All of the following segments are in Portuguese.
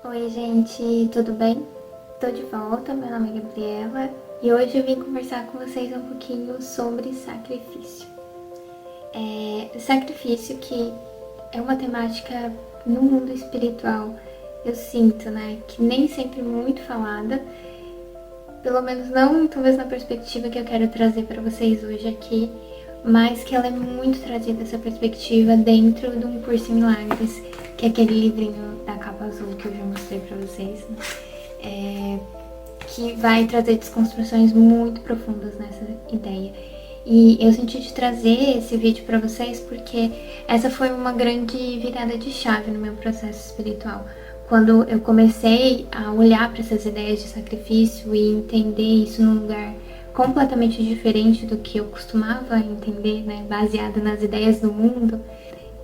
Oi, gente, tudo bem? Tô de volta, meu nome é Gabriela e hoje eu vim conversar com vocês um pouquinho sobre sacrifício. Sacrifício que é uma temática no mundo espiritual, eu sinto, né, que nem sempre muito falada, pelo menos não talvez na perspectiva que eu quero trazer para vocês hoje aqui, mas que ela é muito trazida essa perspectiva dentro de um Curso em Milagres, que é aquele livrinho da capa azul que eu já mostrei para vocês, né? Que vai trazer desconstruções muito profundas nessa ideia. E eu senti de trazer esse vídeo para vocês porque essa foi uma grande virada de chave no meu processo espiritual. Quando eu comecei a olhar para essas ideias de sacrifício e entender isso num lugar completamente diferente do que eu costumava entender, né, baseado nas ideias do mundo,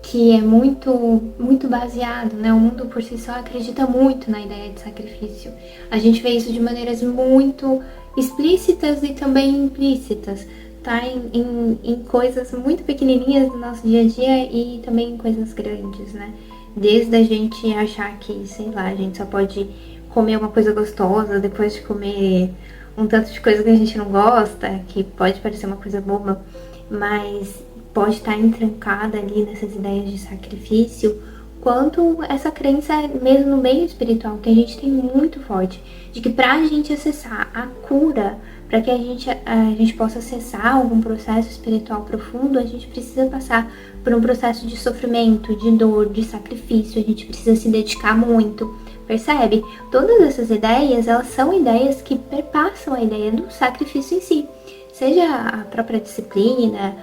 que é muito baseado, né? O mundo por si só acredita muito na ideia de sacrifício. A gente vê isso de maneiras muito explícitas e também implícitas, tá? Em coisas muito pequenininhas do nosso dia a dia e também em coisas grandes, né? Desde a gente achar que, sei lá, a gente só pode comer uma coisa gostosa depois de comer um tanto de coisa que a gente não gosta, que pode parecer uma coisa boba, mas pode estar entrancada ali nessas ideias de sacrifício, quanto essa crença mesmo no meio espiritual, que a gente tem muito forte, de que pra gente acessar a cura, para que a gente possa acessar algum processo espiritual profundo, a gente precisa passar por um processo de sofrimento, de dor, de sacrifício, a gente precisa se dedicar muito. Percebe? Todas essas ideias, elas são ideias que perpassam a ideia do sacrifício em si. Seja a própria disciplina,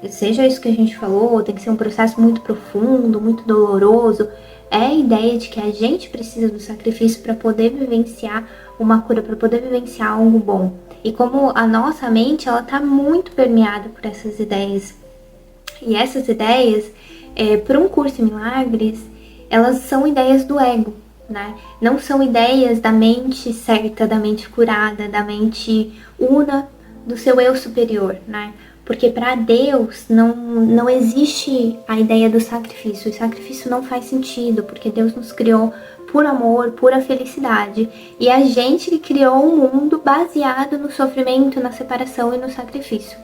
seja isso que a gente falou, tem que ser um processo muito profundo, muito doloroso. É a ideia de que a gente precisa do sacrifício para poder vivenciar uma cura, para poder vivenciar algo bom. E como a nossa mente, ela tá muito permeada por essas ideias. E essas ideias, para um curso em milagres, elas são ideias do ego, né? Não são ideias da mente certa, da mente curada, da mente una do seu eu superior, né? Porque para Deus não existe a ideia do sacrifício. O sacrifício não faz sentido, porque Deus nos criou por amor, pura felicidade. E a gente criou um mundo baseado no sofrimento, na separação e no sacrifício.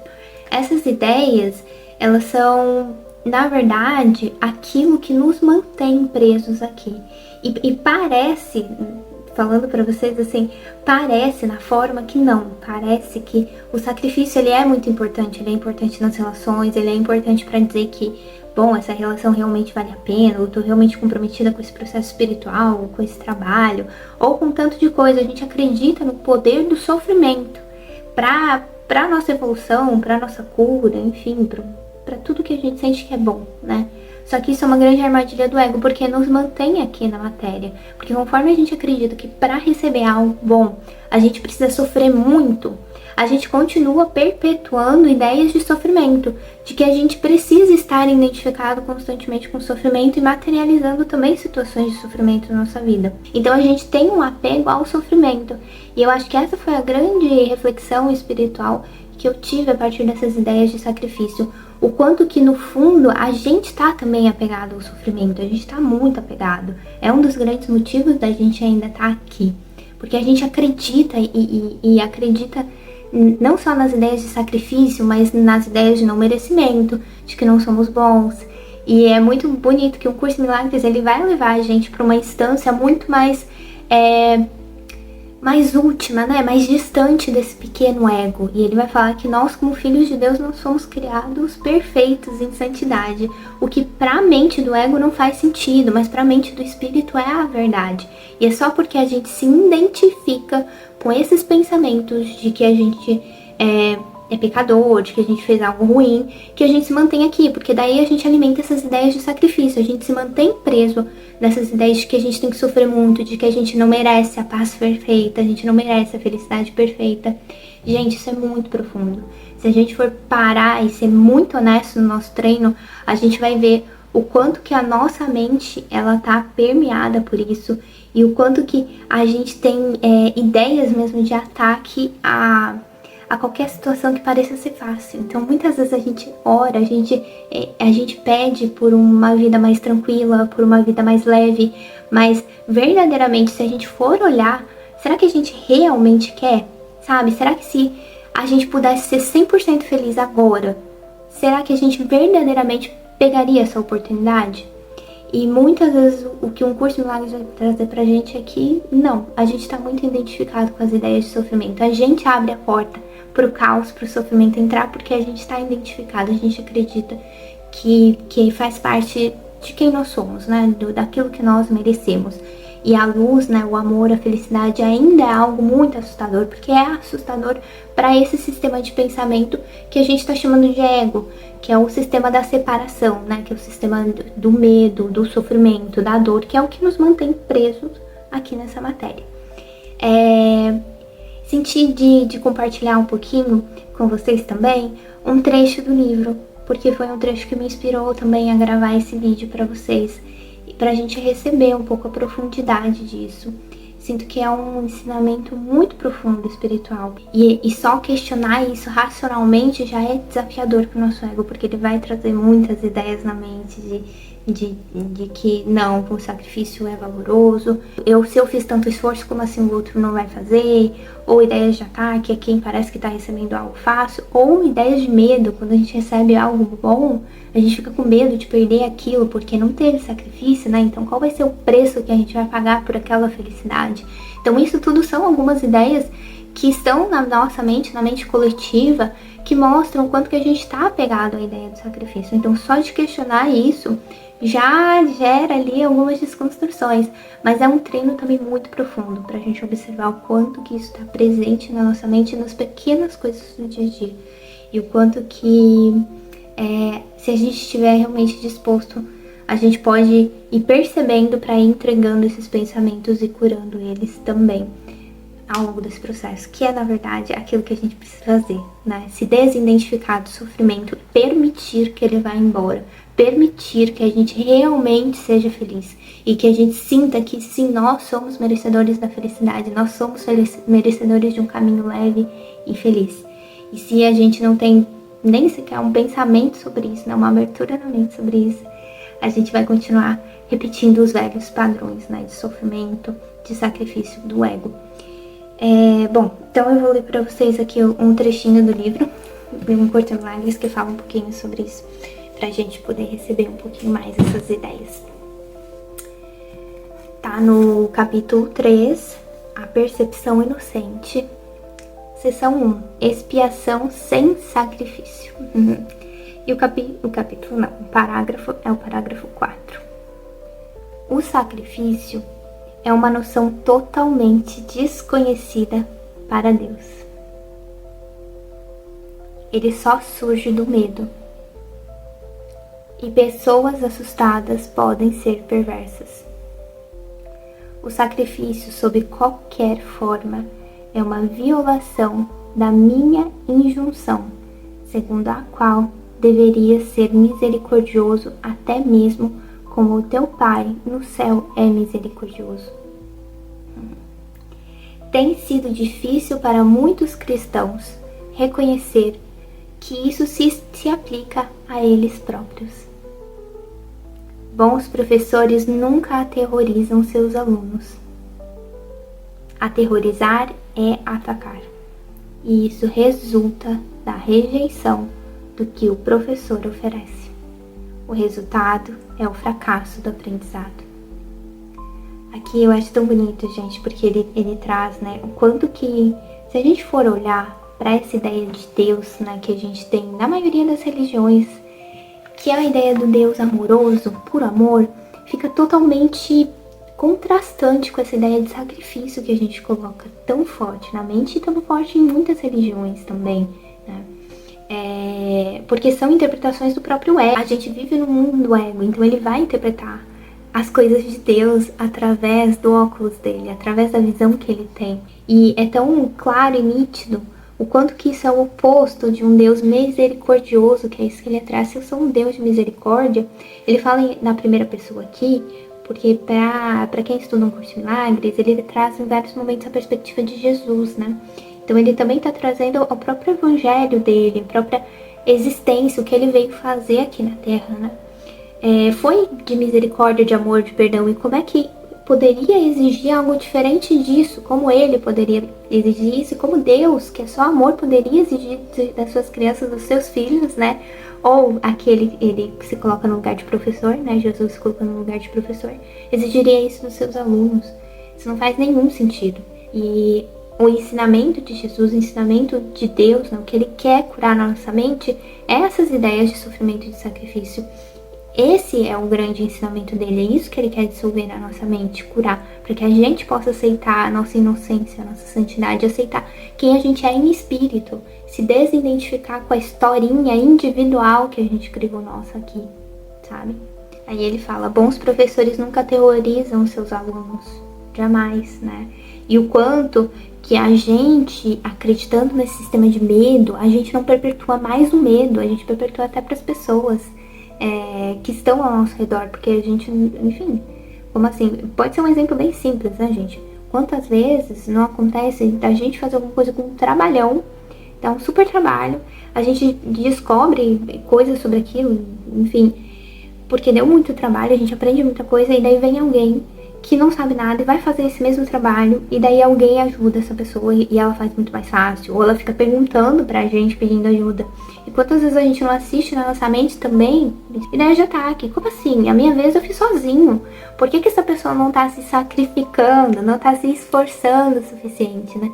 Essas ideias, elas são, na verdade, aquilo que nos mantém presos aqui. E parece, falando para vocês assim, parece na forma que não, parece que o sacrifício ele é muito importante, ele é importante nas relações, ele é importante para dizer que, bom, essa relação realmente vale a pena, eu tô realmente comprometida com esse processo espiritual, com esse trabalho, ou com tanto de coisa. A gente acredita no poder do sofrimento para nossa evolução, para nossa cura, enfim, para tudo que a gente sente que é bom, né? Só que isso é uma grande armadilha do ego, porque nos mantém aqui na matéria. Porque conforme a gente acredita que para receber algo bom, a gente precisa sofrer muito, a gente continua perpetuando ideias de sofrimento, de que a gente precisa estar identificado constantemente com o sofrimento e materializando também situações de sofrimento na nossa vida. Então a gente tem um apego ao sofrimento. E eu acho que essa foi a grande reflexão espiritual que eu tive a partir dessas ideias de sacrifício. O quanto que no fundo a gente tá também apegado ao sofrimento, a gente tá muito apegado. É um dos grandes motivos da gente ainda estar aqui. Porque a gente acredita e acredita não só nas ideias de sacrifício, mas nas ideias de não merecimento, de que não somos bons. E é muito bonito que o Curso em Milagres ele vai levar a gente para uma instância muito mais última, né? Mais distante desse pequeno ego. E ele vai falar que nós, como filhos de Deus, não somos criados perfeitos em santidade. O que pra mente do ego não faz sentido, mas pra mente do espírito é a verdade. E é só porque a gente se identifica com esses pensamentos de que a gente é pecador, de que a gente fez algo ruim, que a gente se mantém aqui, porque daí a gente alimenta essas ideias de sacrifício, a gente se mantém preso nessas ideias de que a gente tem que sofrer muito, de que a gente não merece a paz perfeita, a gente não merece a felicidade perfeita. Gente, isso é muito profundo. Se a gente for parar e ser muito honesto no nosso treino, a gente vai ver o quanto que a nossa mente, ela tá permeada por isso, e o quanto que a gente tem ideias mesmo de ataque a qualquer situação que pareça ser fácil. Então, muitas vezes a gente ora, a gente pede por uma vida mais tranquila, por uma vida mais leve, mas verdadeiramente, se a gente for olhar, será que a gente realmente quer? Sabe? Será que se a gente pudesse ser 100% feliz agora, será que a gente verdadeiramente pegaria essa oportunidade? E muitas vezes o que um curso de milagres vai trazer pra gente é que não, a gente tá muito identificado com as ideias de sofrimento. A gente abre a porta pro caos, pro sofrimento entrar, porque a gente tá identificado, a gente acredita que faz parte de quem nós somos, né? Daquilo que nós merecemos. E a luz, né, o amor, a felicidade ainda é algo muito assustador, porque é assustador para esse sistema de pensamento que a gente está chamando de ego, que é o sistema da separação, né, que é o sistema do medo, do sofrimento, da dor, que é o que nos mantém presos aqui nessa matéria. Senti de compartilhar um pouquinho com vocês também um trecho do livro, porque foi um trecho que me inspirou também a gravar esse vídeo para vocês, para a gente receber um pouco a profundidade disso. Sinto que é um ensinamento muito profundo espiritual. E só questionar isso racionalmente já é desafiador para o nosso ego, porque ele vai trazer muitas ideias na mente de que não, o sacrifício é valoroso. Se eu fiz tanto esforço, como assim o outro não vai fazer? Ou ideias de ataque, é quem parece que está recebendo algo fácil. Ou ideias de medo, quando a gente recebe algo bom, a gente fica com medo de perder aquilo, porque não teve sacrifício, né? Então qual vai ser o preço que a gente vai pagar por aquela felicidade? Então isso tudo são algumas ideias que estão na nossa mente, na mente coletiva, que mostram o quanto que a gente está apegado à ideia do sacrifício. Então só de questionar isso já gera ali algumas desconstruções, mas é um treino também muito profundo para a gente observar o quanto que isso está presente na nossa mente, nas pequenas coisas do dia a dia, e o quanto que se a gente estiver realmente disposto, a gente pode ir percebendo para ir entregando esses pensamentos e curando eles também ao longo desse processo, que é, na verdade, aquilo que a gente precisa fazer, né? Se desidentificar do sofrimento, permitir que ele vá embora, permitir que a gente realmente seja feliz e que a gente sinta que sim, nós somos merecedores da felicidade, nós somos merecedores de um caminho leve e feliz. E se a gente não tem nem sequer um pensamento sobre isso, né? Uma abertura na mente sobre isso, a gente vai continuar repetindo os velhos padrões, né? De sofrimento, de sacrifício do ego. Bom, então eu vou ler para vocês aqui um trechinho do livro, um Curso de Milagres, que fala um pouquinho sobre isso, pra gente poder receber um pouquinho mais essas ideias. Tá no capítulo 3, A Percepção Inocente, seção 1, Expiação sem Sacrifício. E o parágrafo é o parágrafo 4. O sacrifício é uma noção totalmente desconhecida para Deus. Ele só surge do medo. E pessoas assustadas podem ser perversas. O sacrifício, sob qualquer forma, é uma violação da minha injunção, segundo a qual deveria ser misericordioso até mesmo como o teu Pai no céu é misericordioso. Tem sido difícil para muitos cristãos reconhecer que isso se aplica a eles próprios. Bons professores nunca aterrorizam seus alunos. Aterrorizar é atacar, e isso resulta da rejeição do que o professor oferece. O resultado é o fracasso do aprendizado. Aqui eu acho tão bonito, gente, porque ele traz, né, o quanto que, se a gente for olhar para essa ideia de Deus, né, que a gente tem na maioria das religiões, que é a ideia do Deus amoroso, por amor, fica totalmente contrastante com essa ideia de sacrifício que a gente coloca tão forte na mente e tão forte em muitas religiões também, né? Porque são interpretações do próprio ego. A gente vive no mundo do ego, então ele vai interpretar as coisas de Deus através do óculos dele, através da visão que ele tem. E é tão claro e nítido o quanto que isso é o oposto de um Deus misericordioso, que é isso que ele traz. Se eu sou um Deus de misericórdia, ele fala na primeira pessoa aqui, porque para quem estuda um curso de milagres, ele traz em vários momentos a perspectiva de Jesus, né? Então ele também está trazendo o próprio evangelho dele, a própria existência, o que ele veio fazer aqui na Terra, né? Foi de misericórdia, de amor, de perdão, e como é que poderia exigir algo diferente disso, como ele poderia exigir isso, como Deus, que é só amor, poderia exigir das suas crianças, dos seus filhos, né? Ou ele que se coloca no lugar de professor, né? Jesus se coloca no lugar de professor, exigiria isso dos seus alunos. Isso não faz nenhum sentido. E o ensinamento de Jesus, o ensinamento de Deus, né? O que ele quer curar na nossa mente, é essas ideias de sofrimento e de sacrifício. Esse é o grande ensinamento dele, é isso que ele quer dissolver na nossa mente, curar, para que a gente possa aceitar a nossa inocência, a nossa santidade, aceitar quem a gente é em espírito, se desidentificar com a historinha individual que a gente criou nossa aqui, sabe? Aí ele fala, bons professores nunca aterrorizam os seus alunos, jamais, né? E o quanto que a gente, acreditando nesse sistema de medo, a gente não perpetua mais o medo, a gente perpetua até para as pessoas que estão ao nosso redor, porque a gente, enfim, como assim, pode ser um exemplo bem simples, né, gente? Quantas vezes não acontece da gente fazer alguma coisa com um trabalhão, dá um super trabalho, a gente descobre coisas sobre aquilo, enfim, porque deu muito trabalho, a gente aprende muita coisa, e daí vem alguém que não sabe nada e vai fazer esse mesmo trabalho, e daí alguém ajuda essa pessoa e ela faz muito mais fácil, ou ela fica perguntando pra gente, pedindo ajuda. E quantas vezes a gente não assiste na nossa mente também, ideia de ataque. Como assim? A minha vez eu fiz sozinho. Por que essa pessoa não tá se sacrificando, não tá se esforçando o suficiente, né?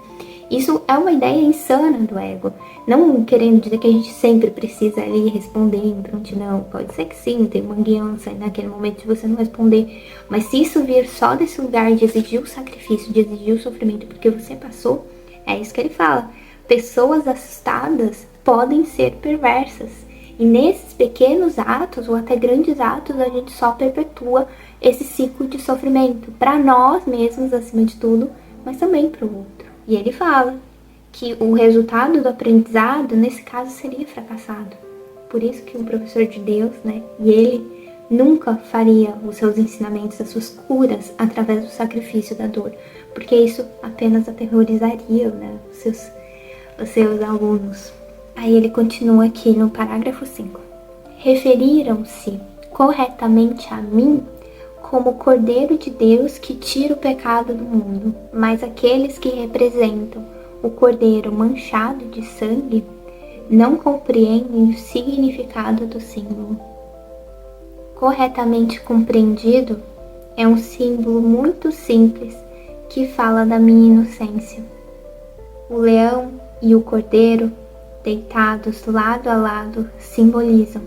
Isso é uma ideia insana do ego. Não querendo dizer que a gente sempre precisa ali responder em prontidão. Pode ser que sim, tem uma guiança naquele momento de você não responder. Mas se isso vir só desse lugar de exigir o sacrifício, de exigir o sofrimento porque você passou, é isso que ele fala. Pessoas assustadas podem ser perversas. E nesses pequenos atos, ou até grandes atos, a gente só perpetua esse ciclo de sofrimento. Para nós mesmos, acima de tudo, mas também para o outro. E ele fala que o resultado do aprendizado, nesse caso, seria fracassado. Por isso que um professor de Deus, né, e ele nunca faria os seus ensinamentos, as suas curas, através do sacrifício da dor. Porque isso apenas aterrorizaria, né, os seus alunos. Aí ele continua aqui no parágrafo 5. Referiram-se corretamente a mim como Cordeiro de Deus que tira o pecado do mundo, mas aqueles que representam o Cordeiro manchado de sangue não compreendem o significado do símbolo. Corretamente compreendido, é um símbolo muito simples que fala da minha inocência. O leão e o cordeiro, deitados lado a lado, simbolizam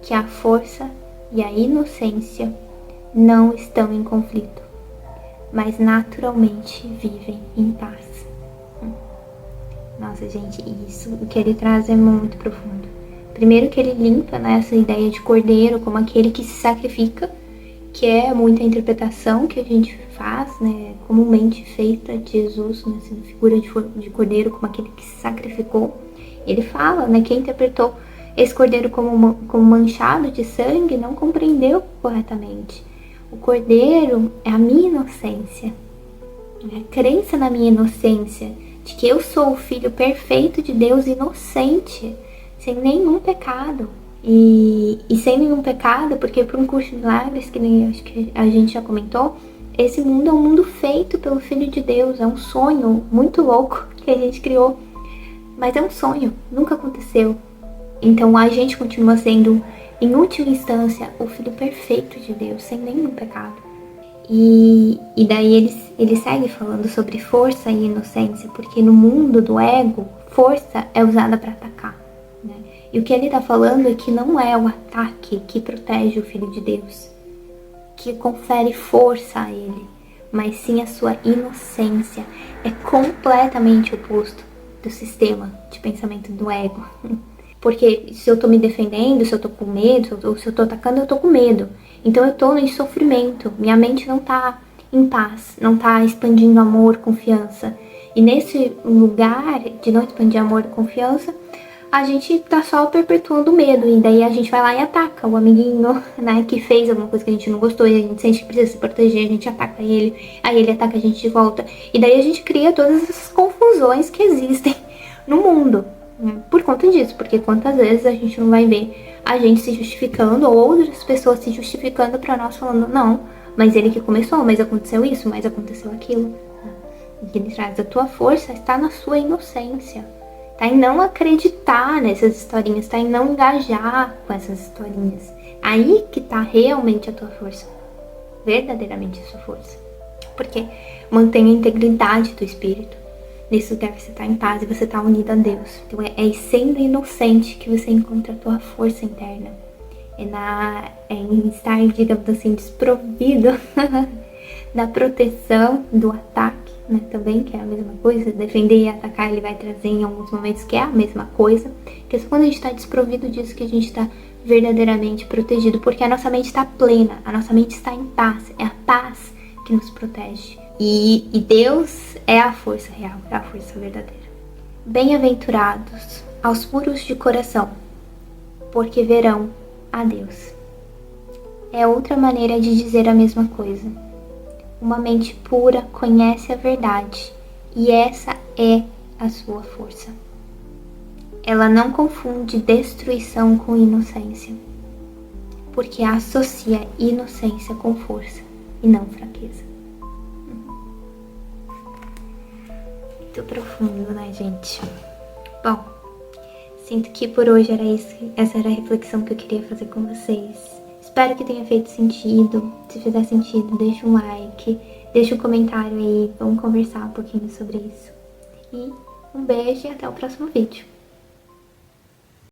que a força e a inocência não estão em conflito, mas naturalmente vivem em paz. Nossa, gente, isso, o que ele traz é muito profundo. Primeiro que ele limpa, né, essa ideia de cordeiro como aquele que se sacrifica, que é muita interpretação que a gente faz, né, comumente feita de Jesus, né, essa figura de cordeiro como aquele que se sacrificou. Ele fala, né, quem interpretou esse cordeiro como manchado de sangue não compreendeu corretamente. O cordeiro é a minha inocência, a crença na minha inocência, de que eu sou o filho perfeito de Deus, inocente, sem nenhum pecado. E sem nenhum pecado, porque para um curso de milagres, que nem acho que a gente já comentou, esse mundo é um mundo feito pelo Filho de Deus, é um sonho muito louco que a gente criou, mas é um sonho, nunca aconteceu. Então a gente continua sendo, em última instância, o Filho perfeito de Deus, sem nenhum pecado. E daí ele segue falando sobre força e inocência, porque no mundo do ego, força é usada para atacar, né? E o que ele está falando é que não é o ataque que protege o Filho de Deus, que confere força a ele, mas sim a sua inocência. É completamente oposto do sistema de pensamento do ego. Porque se eu tô me defendendo, se eu tô com medo, ou se eu tô atacando, eu tô com medo. Então eu tô em sofrimento, minha mente não tá em paz, não tá expandindo amor, confiança. E nesse lugar de não expandir amor e confiança, a gente tá só perpetuando o medo. E daí a gente vai lá e ataca o amiguinho, né, que fez alguma coisa que a gente não gostou e a gente sente que precisa se proteger, a gente ataca ele, aí ele ataca a gente de volta. E daí a gente cria todas essas confusões que existem no mundo, né, por conta disso. Porque quantas vezes a gente não vai ver a gente se justificando ou outras pessoas se justificando pra nós, falando, não, mas ele que começou, mas aconteceu isso, mas aconteceu aquilo. E ele traz, a tua força está na sua inocência. Tá em não acreditar nessas historinhas, tá em não engajar com essas historinhas. Aí que tá realmente a tua força. Verdadeiramente a sua força. Porque mantém a integridade do espírito. Nesse lugar você tá em paz e você tá unido a Deus. Então é sendo inocente que você encontra a tua força interna. É em estar, digamos assim, desprovido da proteção, do ataque, né, também, que é a mesma coisa. Defender e atacar, ele vai trazer em alguns momentos que é a mesma coisa. Que é só quando a gente está desprovido disso que a gente está verdadeiramente protegido, porque a nossa mente está plena, a nossa mente está em paz, é a paz que nos protege. E Deus é a força real, é a força verdadeira. Bem-aventurados aos puros de coração, porque verão a Deus. É outra maneira de dizer a mesma coisa. Uma mente pura conhece a verdade, e essa é a sua força. Ela não confunde destruição com inocência, porque associa inocência com força e não fraqueza. Muito profundo, né, gente? Bom, sinto que por hoje era isso, essa era a reflexão que eu queria fazer com vocês. Espero que tenha feito sentido. Se fizer sentido, deixa um like, deixa um comentário aí, vamos conversar um pouquinho sobre isso. E um beijo e até o próximo vídeo.